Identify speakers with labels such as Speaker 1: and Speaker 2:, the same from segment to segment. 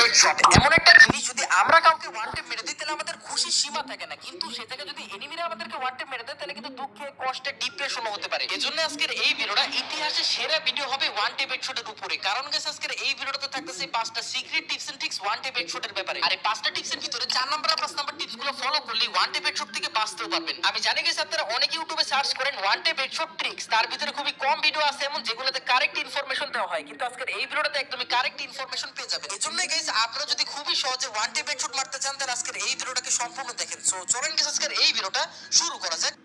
Speaker 1: Headshot এমন একটা জিনিস, যদি আমরা কাউকে ওয়ান টেপ মেরে দিই তাহলে আমাদের খুশির সীমা থাকে না, কিন্তু সে জায়গায় যদি এনিমিরা আমাদেরকে ওয়ান টেপ মেরে দেয় তাহলে কিন্তু দুঃখে কষ্টে ডিপ্রেশনও হতে পারে। এজন্য আজকের এই ভিডিওটা ইতিহাসের সেরা ভিডিও হবে ওয়ান টেপ হেডশটের উপরে। কারণ গাইস আজকের এই ভিডিওতে থাকতেছে 5টা secret tips and tricks one tap হেডশটের ব্যাপারে। আর এই 5টা টিপসের ভিতরে 4 নাম্বার আর 5 নাম্বার টিপসগুলো ফলো করলে ওয়ান টেপ হেডশট থেকে বাঁচতেও পারবেন। আমি জানি গাইস আপনারা অনেক ইউটিউবে সার্চ করেন ওয়ান টেপ হেডশট ট্রিক্স, তার ভিতরে খুবই কম ভিডিও আছে এমন যেগুলোতে কারেক্ট ইনফরমেশন দেওয়া হয়, কিন্তু আজকের এই ভিডিওটাতে একদমই কারেক্ট ইনফরমেশন পেয়ে যাবেন। এজন্য গাইস আপনারা যদি খুবই সহজে ওয়ান টেপ হেডশট মারতে চান তাহলে আজকের এই ভিডিওটাকে সম্পূর্ণ দেখেন। সো চলেন গাইস আজকের এই ভিডিওটা শুরু করা যাক।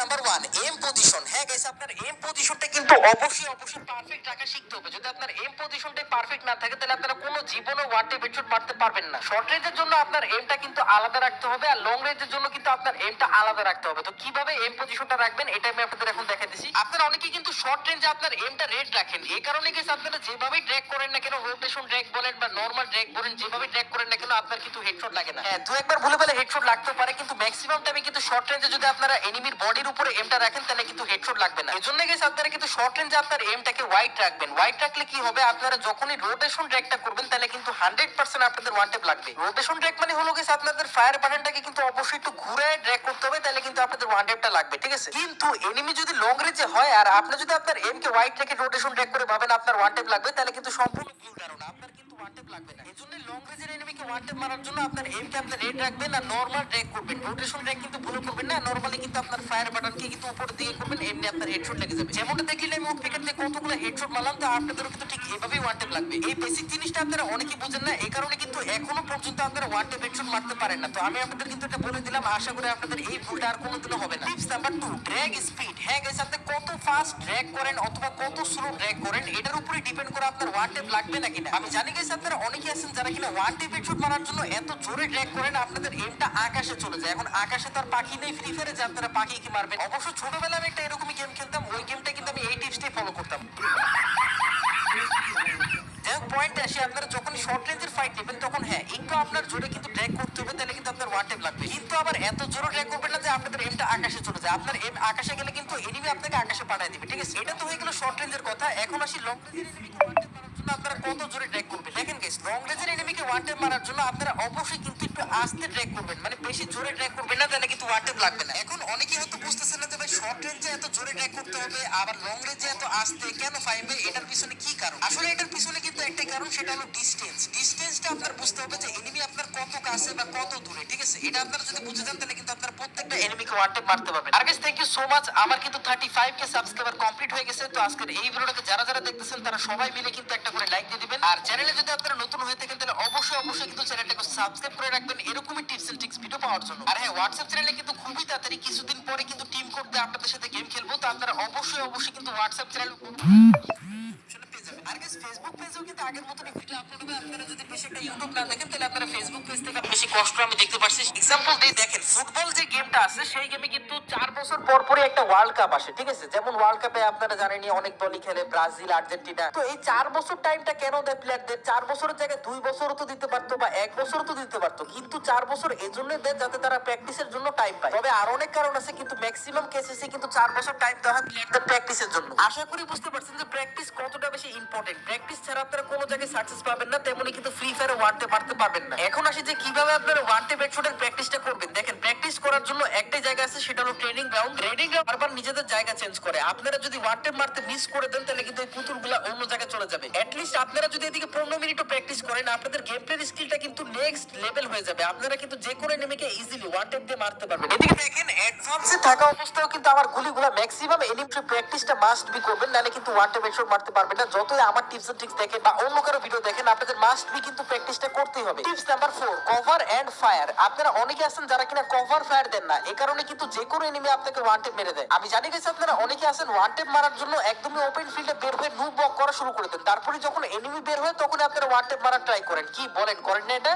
Speaker 1: Number 1, aim position. হ্যাঁ গাইস, আপনার এম পজিশনটা কিন্তু অবশ্যই পারফেক্ট রাখা শিখতে হবে। যদি আপনার এম পজিশনটা পারফেক্ট না থাকে তাহলে আপনারা কোনো জীবনে ওয়ান টেপ হেডশট মারতে পারবেন না। শর্ট রেঞ্জের জন্য আপনার এমটা কিন্তু আলাদা রাখতে হবে, আর লং রেঞ্জের জন্য কিন্তু আপনার এমটা আলাদা রাখতে হবে। তো কিভাবে এম পজিশনটা রাখবেন এটা আমি আপনাদের এখন দেখাই দিচ্ছি। আপনারা অনেকেই কিন্তু শর্ট রেঞ্জে আপনার এমটা রেড রাখেন, এই কারণে গাইস আপনারা যেভাবেই ড্র্যাগ করেন না কেন, রোটেশন ড্র্যাগ বলেন বা নরমাল ড্র্যাগ বলেন, যেভাবে ড্র্যাগ করেন না কেন আপনার কিন্তু হেডশট লাগে না। হ্যাঁ, দু একবার ভুলে গেলে হেডশট লাগতে পারে, কিন্তু ম্যাক্সিমাম টাইমে কিন্তু শর্ট রেঞ্জে যদি আপনারা এনিমির বডির উপরে এমটা রাখেন তাহলে কিন্তু হেডশট লাগবে না। এজন্য গাইস আপনারা কিন্তু শর্ট রেঞ্জে আপনার এমটাকে ওয়াইড রাখবেন। ওয়াইড রাখলে কি হবে, আপনারা যখনই রোটেশন ড্র্যাগটা করবেন তাহলে কিন্তু 100% আপনাদের ওয়ান টেপ লাগবে। রোটেশন ড্র্যাগ মানে হলো গাইস আপনাদের ফায়ার বাটনটাকে কিন্তু অবশ্যই একটু ঘুরে ড্র্যাগ করতে হবে, তাহলে কিন্তু আপনাদের ওয়ান টেপটা লাগবে, ঠিক আছে? কিন্তু এনিমি যদি লং রেঞ্জে হয় আর আপনি যদি আপনার এম কে ওয়াইড রেখে রোটেশন ড্র্যাগ করে ভাবেন আপনার ওয়ান টেপ লাগবে, তাহলে কিন্তু সম্পূর্ণ ভুল ধারণা। আপনার কিন্তু ওয়ান টেপ লাগবে না। এজন্য লং রেঞ্জের এনিমিকে ওয়ান টেপ মারার জন্য আপনার এম কে আপনি রেড রাখবেন আর নরমাল ড্র্যাগ করবেন। রোটেশন ড্র্যাগ কিন্তু ভুল করবেন না। নরমালি কিন্তু আপনার ফায়ার বাটনকে কিন্তু উপরের দিকে করবেন, এমনি আপনার হেডশট লেগে যাবে। যেমনটা দেখলে আমি উইকেট থেকে কতগুলো হেডশট মারলাম, তো আপনাদেরও কিন্তু ঠিক এভাবেই ওয়ান টেপ লাগবে। এই বেসিক জিনিসটা আপনারা অনেকেই বুঝেন না, এই কারণে কিন্তু এখনো পর্যন্ত আপনারা ওয়ান টেপ হেডশট মারতে পারেন না। তো আমি আপনাদের কিন্তু এটা বলে দিলাম, আশা করি আপনাদের এই ভুলটা আর কোনোদিনও হবে না। Tips number 2, drag speed. হ্যাঁ গাইস, আপনি কত ফাস্ট ড্র্যাগ করেন অথবা কত স্লো ড্র্যাগ করেন এটার উপরে ডিপেন্ড করে আপনার ওয়ান টেপ লাগবে নাকি না। আমি জানি গাইস আপনারা অনেকেই আছেন যারা কিনা ওয়ান টেপ হেডশট মারার জন্য এত জোরে ড্র্যাগ করেন আপনাদের এমটা আকাশে চলে যায়। এখন আকাশে তো আর পাখি নেই ফ্রি ফায়ারে যে আপনারা পাখি কি মারবেন। অবশ্য ছোটবেলায় আমি একটা এরকমই গেম খেলতাম, ওই গেমটা কিন্তু আমি এই টিপসটাই ফলো করতাম। পয়েন্ট আসে, আপনারা যখন শর্ট রেঞ্জের ফাইট নেবেন তখন হ্যাঁ একটু আপনার জোরে কিন্তু ড্র্যাগ করতে হবে, তাহলে কিন্তু আপনার ওয়ান টেপ লাগবে। কিন্তু আবার এত জোরে ড্র্যাগ করবেন না যে আপনাদের এমটা আকাশে চলে যায়। আপনার এম আকাশে গেলে কিন্তু এনিমি আপনাকে আকাশে পাঠিয়ে দিবে, ঠিক আছে? এটা তো হয়ে গেল শর্ট রেঞ্জের কথা। এখন আসি লং রেঞ্জের এনিমিকে ওয়ান টেপ মারার জন্য আপনারা কত জোরে ড্র্যাগ করবেন। দেখেন গাইস, লং রেঞ্জের এনিমিকে ওয়ান টেপ মারার জন্য আপনারা অবশ্যই কিন্তু একটু আস্তে ড্র্যাগ করবেন, মানে বেশি জোরে ড্র্যাগ করবেন না, তাহলে কিন্তু ওয়ান টেপ লাগবে না। এখন অনেকেই হয়তো বুঝতেছেন না যে ভাই শর্ট রেঞ্জে এত জোরে ড্র্যাগ করতে হবে আবার লং রেঞ্জে এত আস্তে কেন পাইবে, এটার পিছনে কি কারণ? আসলে এটার পিছনে কিন্তু একটাই কারণ, সেটা হলো ডিসটেন্স। ডিসটেন্সটা আপনার বুঝতে হবে যে এনিমি আপনার কত কাছে বা কত দূরে, ঠিক আছে? এটা আপনারা যদি বুঝে যান তাহলে কিন্তু আপনার প্রত্যেকটা এনিমিকে ওয়ান টেপ মারতে পারবেন। আর guys, thank you so much. আমার কিন্তু 35k সাবস্ক্রাইবার কমপ্লিট হয়ে গেছে। তো আজকের এই ভিডিওটাকে যারা যারা দেখতেছেন তারা সবাই মিলে কিন্তু একটা করে লাইক দিয়ে দিবেন। আর চ্যানেলে যদি আপনারা নতুন হয়ে থাকেন তাহলে অবশ্যই কিন্তু চ্যানেলটাকে সাবস্ক্রাইব করে রাখবেন এরকমই টিপস এন্ড ট্রিক্স ভিডিও পাওয়ার জন্য। আর হ্যাঁ, হোয়াটসঅ্যাপ চ্যানেলে কিন্তু খুবই তাড়াতাড়ি কিছুদিন পরে কিন্তু টিম কোড দিয়ে আপনাদের সাথে গেম খেলবো। তো আপনারা অবশ্যই কিন্তু হোয়াটসঅ্যাপ চ্যানেল পেয়ে যাবেন। আর গাইস, ফেসবুক পেজেও কিন্তু আগের মতনই ভিডিও আপলোড হবে। আপনারা যদি বেশি একটা ইউটিউব না দেখেন তাহলে আপনারা ফেসবুক পেজ থেকে বেশি কষ্ট আমি দেখতে পাচ্ছি। এক্সাম্পল দিয়ে দেখেন, ফুটবল যে গেমটা আছে সেই গেমে কিন্তু 4 বছর পর পরই একটা ওয়ার্ল্ড কাপ আসে, ঠিক আছে? যেমন ওয়ার্ল্ড কাপে আপনারা জানেনই অনেক দলই খেলে, ব্রাজিল, আর্জেন্টিনা। তো এই 4 বছর টাইমটা কেন দেয় প্লেয়ারদের? 4 বছরের জায়গায় 2 বছরও তো দিতে পারতো বা 1 বছরও তো দিতে পারতো, কিন্তু 4 বছর এজন্য দেয় যাতে তারা প্র্যাকটিসের জন্য টাইম পায়। তবে আর অনেক কারণ আছে, কিন্তু ম্যাক্সিমাম কেসেসে কিন্তু 4 বছর টাইম দেওয়া হয় প্লেয়ারদের প্র্যাকটিসের জন্য। আশা করি বুঝতে পারছেন যে প্র্যাকটিস কতটা বেশি ইম্পর্টেন্ট। প্র্যাকটিস ছাড়া আপনারা কোনো জায়গায় সাকসেস পাবেন না, তেমনি কিন্তু ফ্রি ফায়ারে ওয়ান টেপ মারতে পারবেন না। এখন আসি যে কিভাবে আপনারা ওয়ান টেপ হেডশটের প্র্যাকটিসটা করবেন। দেখেন, প্র্যাকটিস করার জন্য একটাই জায়গা আছে, সেটা হলো ট্রেনিং গ্রাউন্ড। ট্রেনিং গ্রাউন্ড বারবার নিজেদের জায়গা চেঞ্জ করে। আপনারা যদি ওয়ান টেপ মারতে মিস করে দেন তাহলে কিন্তু এই পুতুলগুলা অন্য জায়গায় চলে যাবে। লিস্ট আপনারা যদি এদিকে 15 মিনিটও প্র্যাকটিস করেন আপনাদের গেম প্লে স্কিলটা কিন্তু নেক্সট লেভেল হয়ে যাবে। আপনারা কিন্তু যে কোনো এনিমিকে ইজিলি ওয়ান টেপ দিয়ে মারতে পারবেন। এদিকে দেখেন, অ্যাডভান্সে থাকা অবস্থায় কিন্তু আমার গুলিগুলা ম্যাক্সিমাম এনিমি প্র্যাকটিসটা মাস্ট বি করবেন, নালে কিন্তু ওয়ান টেপ হেডশট মারতে পারবেন না। যতই আমার টিপস এন্ড ট্রিক্স দেখেন বা অন্য কারো ভিডিও দেখেন, আপনাদের মাস্ট বি কিন্তু প্র্যাকটিসটা করতেই হবে। Tips number 4, cover and fire. আপনারা অনেকে আছেন যারা কিনা কভার ফায়ার দেন না, এই কারণে কিন্তু যে কোনো এনিমি আপনাকে ওয়ান টেপ মেরে দেয়। আমি জানি গেছি আপনারা অনেকে আছেন ওয়ান টেপ মারার জন্য একদমই ওপেন ফিল্ডে বের হয়ে নুব বক করা শুরু করে দেন, তারপরে যখন এনিমি বের হয় তখন আপনারা ওয়ান টেপ মারার ট্রাই করেন। কি বলেন, করেন না এটা?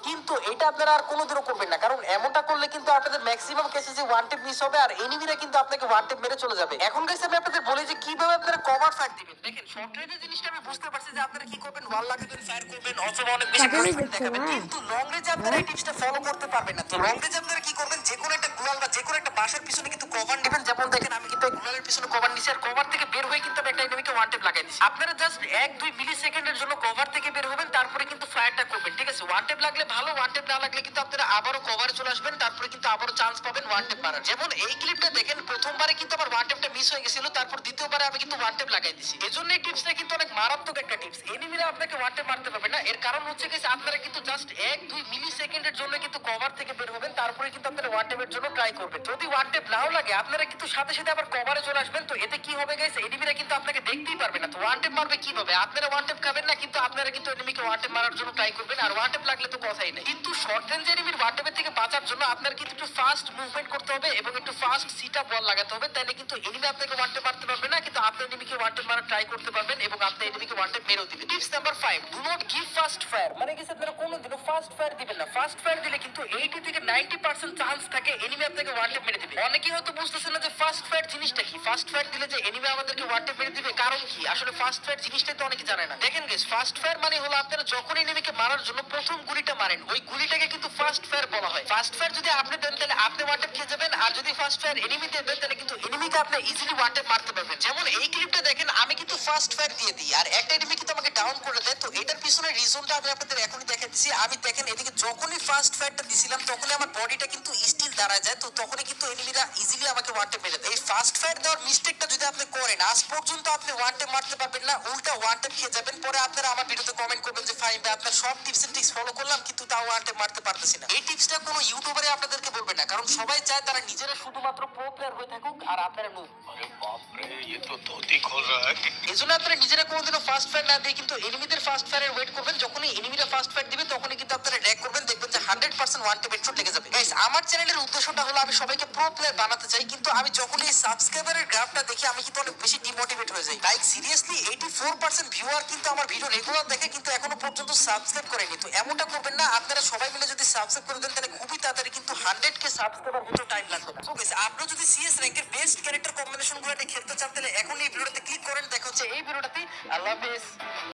Speaker 1: কিন্তু এটা আপনারা আর কোনোদিনও করবেন না, কারণ এমনটা করলে কিন্তু আপনাদের ম্যাক্সিমাম কেসে ওয়ান টেপ মিস হবে আর এনিমিরা কিন্তু আপনাকে ওয়ান টেপ মেরে চলে যাবে। এখন গাইস, আমি আপনাদের বলি যে কিভাবে আপনারা কভার ফায়ার দিবেন। দেখেন, শর্ট রেঞ্জের জিনিসটা আমি বুঝতে পারছি যে আপনারা কি করবেন, ওয়াল লাগাবেন, ফায়ার করবেন অথবা অনেক বেশি মুভমেন্ট দেখাবেন, কিন্তু লং রেঞ্জে আপনারা এই টিপসটা ফলো করতে পারবেন না। তো লং রেঞ্জে আপনারা কি করবেন, যে কোনো একটা গ্লোয়াল বা যে কোনো একটা বাসার পিছনে কিন্তু কভার নেবেন। যেমন দেখেন আমি কিন্তু গুলালের পিছনে কভার নিছি, আর কভার থেকে বের হয়ে কিন্তু আমি একটা এনিমিকে ওয়ান ট্যাপ লাগাই দিছি। আপনারা জাস্ট 1-2 মিলি সেকেন্ডের জন্য কভার থেকে বের হবেন, তারপরে কিন্তু ফায়ারটা করবেন, ঠিক আছে? ওয়ান ট্যাপ লাগলে ভালো, ওয়ান ট্যাপ না লাগলে কিন্তু আপনারা আবারও কভারে চলে আসবেন, তারপরে কিন্তু আবারও চান্স পাবেন ওয়ান ট্যাপ মারার। যেমন এই ক্লিপটা দেখেন, প্রথমবারে কিন্তু আমার ওয়ান ট্যাপটা মিস হয়ে গেছিল, তারপর দ্বিতীয়বারে আমি কিন্তু ওয়ান ট্যাপ লাগাই দিছি। এজন্য এই টিপসটা কিন্তু অনেক মারাত্মক একটা টিপস। এনিমিরা আপনাকে ওয়ান ট্যাপ মারতে পারবে না, এর কারণ হচ্ছে গেছে আপনারা কিন্তু জাস্ট 1-2 মিলি সেকেন্ডের জন্য কিন্তু কভার থেকে বের হবেন, তারপরে কিন্তু আপনারা ওয়ান ট্যাপের জন্য ট্রাই করবেন। যদি ওয়ান ট্যাপ নাও লাগে আপনারা কিন্তু সাথে সাথে আবার কভারে চলে আসবেন। তো এতে কি হবে গাইস, এনিমিরা কিন্তু আপনাকে দেখতেই পারবে না। তো ওয়ান ট্যাপ মারবে কিভাবে? আপনারা ওয়ান ট্যাপ খাবেন না, কিন্তু আপনারা কিন্তু এনিমিকে ওয়ান ট্যাপ মারার জন্য ট্রাই করবেন, আর ওয়ান ট্যাপ লাগলে তো কথাই নেই। কিন্তু শর্ট রেঞ্জ এনিমির ওয়ান ট্যাপের থেকে বাঁচার জন্য আপনার কিন্তু একটু ফাস্ট মুভমেন্ট করতে হবে এবং একটু ফাস্ট সিট আপ বল লাগাতে হবে, তাহলে কিন্তু এনিমি আপনাকে ওয়ান ট্যাপ মারতে পারবে না, কিন্তু আপনি এনিমিকে ওয়ান ট্যাপ মারা ট্রাই করতে পারবেন এবং আপনি এনিমিকে ওয়ান ট্যাপ মেরেও দিবেন। Tips number 5, do not give fast fire. মানে কি আপনারা কোনোদিনও ফাস্ট ফায়ার দিবেন না। ফাস্ট ফায়ার দিলে কিন্তু 80 থেকে 90% চান্স থাকে এনিমি আপনাকে ওয়ান ট্যাপ মেরে দিবে। অনেকেই হয়তো বুঝতেছেন না যে ফাস্ট ফায়ার জিনিসটা কি। ফাস্ট ফায়ার দিলে যে এনিমি আমাদেরকে ওয়ান ট্যাপ মেরে দিবে, কারণ কি? আসলে ফাস্ট ফায়ার জিনিসটাই তো অনেকে জানে না। দেখেন গাইস, ফাস্ট ফায়ার মানে হলো আপনারা যখন এনিমিকে মারার জন্য প্রথম গুলিটা মারেন, ওই গুলিটাকে কিন্তু ফাস্ট ফায়ার বলা হয়। ফাস্ট ফায়ার যদি আপনি দেন তাহলে আপনি ওয়ান ট্যাপ খেয়ে যাবেন, আর যদি ফাস্ট ফায়ার এনিমি দেন তাহলে কিন্তু এনিমিকে আপনি ইজিলি ওয়ান ট্যাপ মারতে পারবেন। যেমন এই ক্লিপটা দেখেন, আমি কিন্তু ফাস্ট ফায়ার দিয়ে দিই আর একটা এনিমি কিন্তু আমাকে ডাউন করে দেয়। তো এটার পিছনে রিজনটা আমি আপনাদের এখনই দেখাচ্ছি। আমি দেখেন এদিকে যখনই ফার্স্ট ফায়ারটা দিছিলাম তখনই আমার বডিটা কিন্তু স্টিল দাঁড়ায় যায়, তো তখনই কিন্তু এনিমিরা ইজিলি আমাকে ওয়ান ট্যাপ মেরে দেয়। এই ফার্স্ট ফায়ার দেওয়ার মিস্টেকটা যদি আপনি করেন, আজ পর্যন্ত আপনি ওয়ান ট্যাপ মারতে পারবেন না, উল্টা ওয়ান ট্যাপ খেয়ে যাবেন। পরে আপনারা আমার ভিডিওতে কমেন্ট করবেন যে ফাইন ভাই আপনার সব টিপস এন্ড ট্রিক্স ফলো করলাম কিন্তু তাও ওয়ান ট্যাপ মারতে পারতেছি না। এই টিপসটা কোনো ইউটিউবারে আপনাদেরকে বলবে না, কারণ সবাই চায় তারা নিজেরা শুধুমাত্র প্রো প্লেয়ার হয়ে থাকুক আর আপনারা নুব।
Speaker 2: अरे बाप रे, ये तो धोती खोल रहा है।
Speaker 1: এজন্য আপনারা নিজেরা কোনোদিনও ফার্স্ট ফায়ার না দিয়ে কিন্তু এনিমিদের ফার্স্ট ফায়ারের ওয়েট করবেন। যখনই এনিমিরা ফার্স্ট ফায়ার দিবে তখনই কিন্তু আপনারা ড্র্যাগ করবেন, দেখবেন যে 100% ওয়ান ট্যাপ হেডশট লেগে যাবে। গাইস, আমার চ্যানেলের উদ্দেশ্যটা হলো আমি সবাইকে প্রো প্লেয়ার বানাতে চাই, কিন্তু আমি যখন এই সাবস্ক্রাইবারের গ্রাফটা দেখি আমি কিন্তু অনেক বেশি ডিমোটিভেট হয়ে যাই। লাইক সিরিয়াসলি 84% ভিউয়ার কিন্তু আমার ভিডিও রেগুলার দেখে কিন্তু এখনো পর্যন্ত সাবস্ক্রাইব করেনি। তো এমনটা করবেন না, আপনারা সবাই মিলে যদি সাবস্ক্রাইব করে দেন তাহলে খুবই তাড়াতাড়ি কিন্তু 100k সাবস্ক্রাইবার হতে টাইম লাগবে না। সো গাইস, আপনি যদি সিএস র্যাঙ্কের বেস্ট ক্যারেক্টার কম্বিনেশন গুলো নিয়ে খেলতে চান তাহলে এখন এই ভিডিওতে ক্লিক করেন। দেখা হচ্ছে এই ভিডিওটাতে। আল্লাহ হাফেজ।